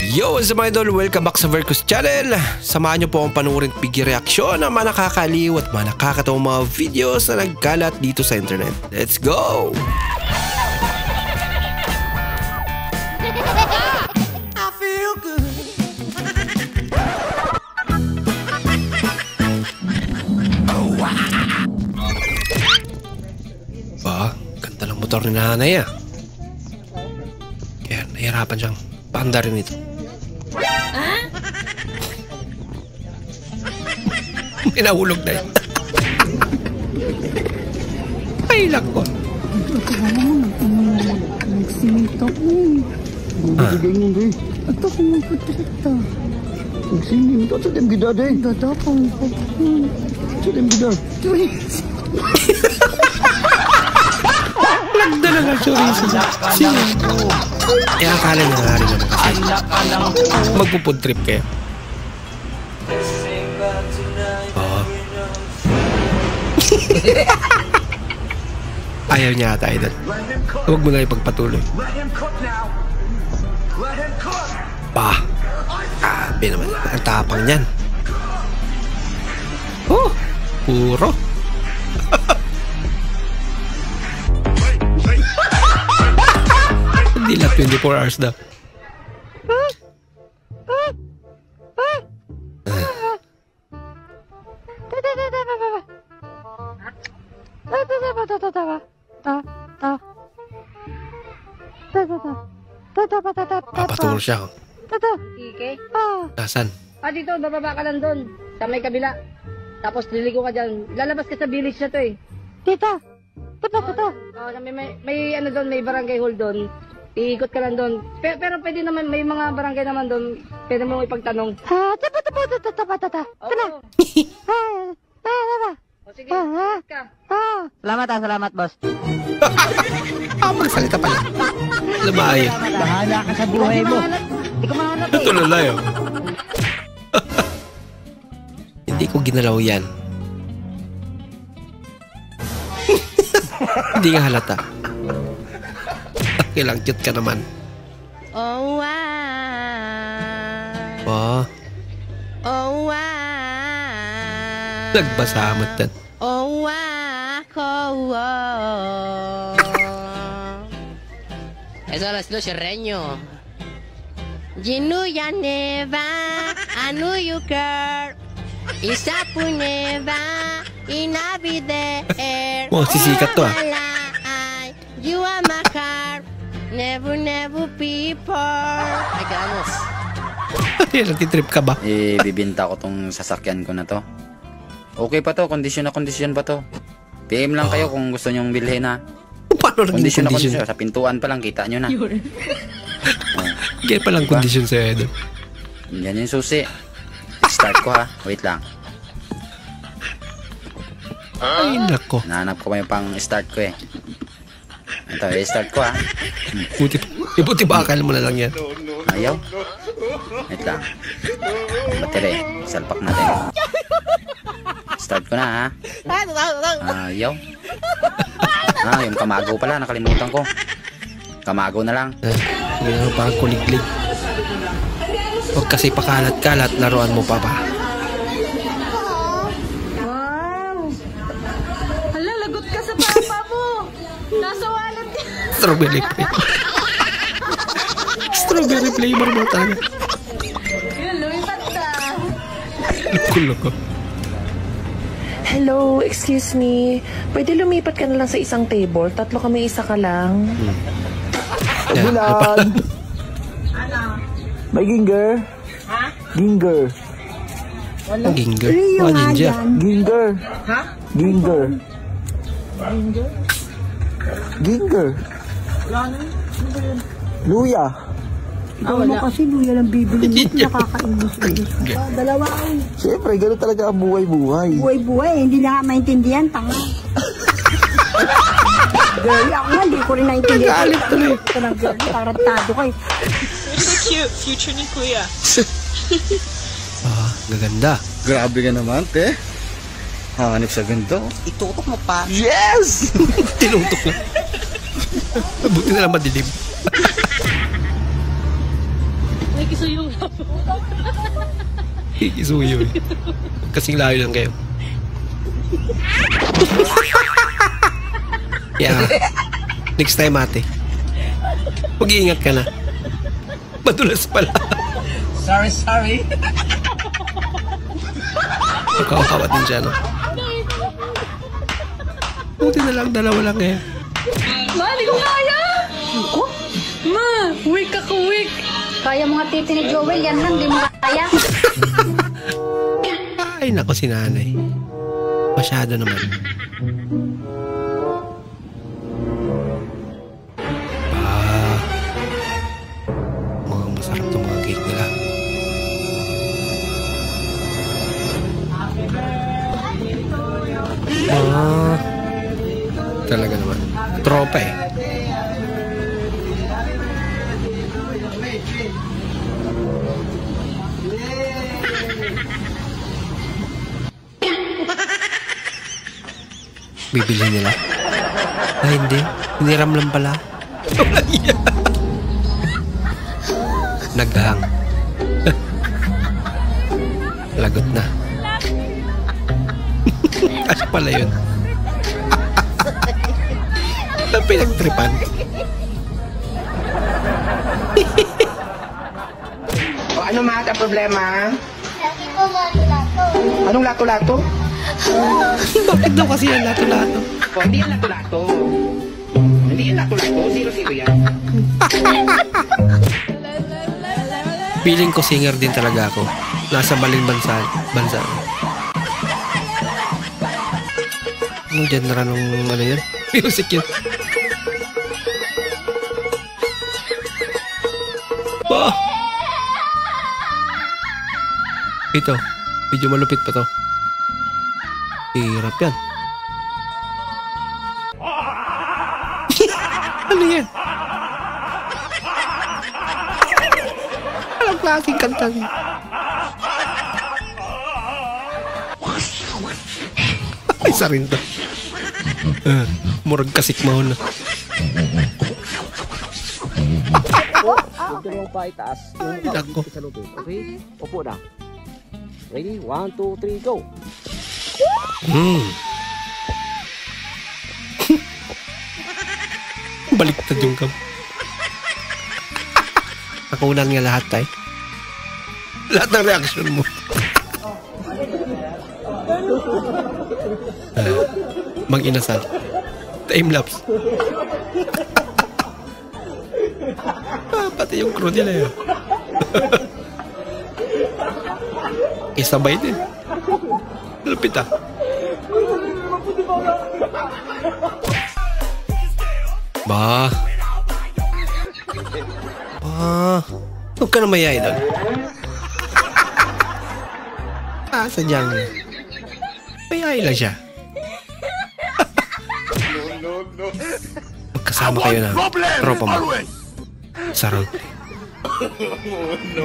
Yo, what's up mga idol? Welcome back sa Vercus Channel. Samahan nyo po akong panurin bigyan reaksyon ng mga nakakaliw at mga nakakatawang mga videos na nagkalat dito sa internet. Let's go! I feel good. Oh, wow. Ba, ganda ng motor ni nanay ah. Kaya nahihirapan siyang panda rin ito. Pinahulog na yun. Ay, lako. Nagsimento ko eh. Bumibigay mo ba eh? Ito ko magpatrita. Nagsimento sa dem gida eh. Dadapang ko. Sa dem gida. Lagda na nga chorizo. Siya. Eh, akala niya nga rin naman kasi magpupod trip kayo. Oh. Ayaw niya ata idol. Huwag mo na ipagpatuloy. Pa. Grabe naman. Ang tapang niyan. Oh. Puro. Hindi lang 24 hours daw. Papaturo siya. Ike? Nasaan? Dito, bababa ka lang doon. Sa may kabila. Tapos liligo ka dyan. Lalabas ka sa village na to eh. Tita! May ano doon, may barangay hall doon. Iikot ka lang doon. Pero pwede naman, may mga barangay naman doon. Pwede mo ipagtanong. O sige, ka. Salamat boss. Magsalita pala. Lumayo. Bahala ka sa buhay mo. Hindi ko mahanap eh. Ito lalayo. Hindi ko ginalaw yan. Hindi nga halata. Okay lang, cute ka naman. Oh, Oh. Oh, Nagbasamot din. oh, Eso lo serreño. Ginuya neva, anu yuker, isapu neva, inabide air. Oh, sisikat to ah. You are my heart, never people. Ay, ganos. Nagtitrip ka ba? Bibinta ko tong sasakyan ko na to. Okay pa to, kondisyon na kondisyon pa to. PM lang kayo kung gusto nyong bilhin ha. Paano naging Kondisyon na kondisyon? kondisyon. Sa pintuan pa lang, kita nyo na. Kaya palang kondisyon sa'yo doon. Yan yung susi. Start ko ha. Wait lang. Ay, nako. Nahanap ko pa yung pang start ko eh. Ito, start ko ha. Buti bakal mo na lang yan. Ayaw. Wait lang. Battery. Salpak natin. Start ko na ha. Ayaw. Yung kamago pala. Nakalimutan ko. Kamago na lang. Hindi naman parang kuliglig. Huwag kasi pakalat-kalat. Laruan mo pa ba? Wow! Hala, lagot ka sa papa mo! Nasa wallet ka! Strawberry flavor. Strawberry flavor mo tayo. Yun, lumipat ka! Loko-loko. Hello, excuse me. Pwede lumipat ka na lang sa isang table? Tatlo kami, isa ka lang. Bulan! Ano? May ginger? Ha? Ginger. Ang ginger. Oh, ginger. Ginger. Ha? Ginger. Ginger. Luya. Wala. Kasi luya lang bibili mo. Nakakainis. Dalawa ay. Siyempre, gano'n talaga ang buhay-buhay. Buhay-buhay. Hindi na nga maintindihan. Tanga. Girl, ako nga. Hindi ko rin naintindihan. Nagalit tuloy. Ito ng girl. Tarantado ko eh. So cute. Future ni Kuya. Gaganda. Grabe ka naman, te. Hanip sa ganito. Itutok mo pa. Yes! Tinutok na. Buti na lang madilim. Kikisuyo nga po. Kikisuyo eh. Kasing layo lang kayo. Yeah. Next time ate. Mag-iingat ka na. Madulas pala. Sorry. Magkakawa din siya, no? Buti na lang, dalawa lang eh. Ma, hindi ko kaya! Oh? Ma, weak ako, weak. Kaya mga titi ni Joel, yan lang, di mo kaya. Ay, nako si nanay. Masyado naman. Mga masarap itong mga cake nila. Talaga naman. Tropa eh. Bibili nila? Ay, hindi. Hiniram lang pala. Naghang. Lagot na. Kasi pala yun. Ang pinagtripan. O ano mga problema? Anong lato-lato? Bakit daw kasi yan lato-lato? O hindi yan lato-lato. Hindi yan lato-lato. Zero-zero yan. Feeling ko singer din talaga ako. Nasa maling bansa. Anong genre nung ano yun? Music yun. Bah! Ito. Medyo malupit pa to. Hirap yan. Ano yan? Anong klaseng kanta niya? Isa rin to. Murag kasikmahon na. Ito yung pa itaas. Ay, nako. Okay? Upo na. Ready? 1, 2, 3, go! Baliktad yung kam. Nakunan nga lahat tayo. Lahat ng reaction mo. Mag-inasal. Time-lapse. Pati yung crew nila yun. Isabay din. Lupit ah. Bah. Huwag ka na mayay doon. Sadyang mayay lang siya. Magkasama kayo na tropa mo. Sarang. No.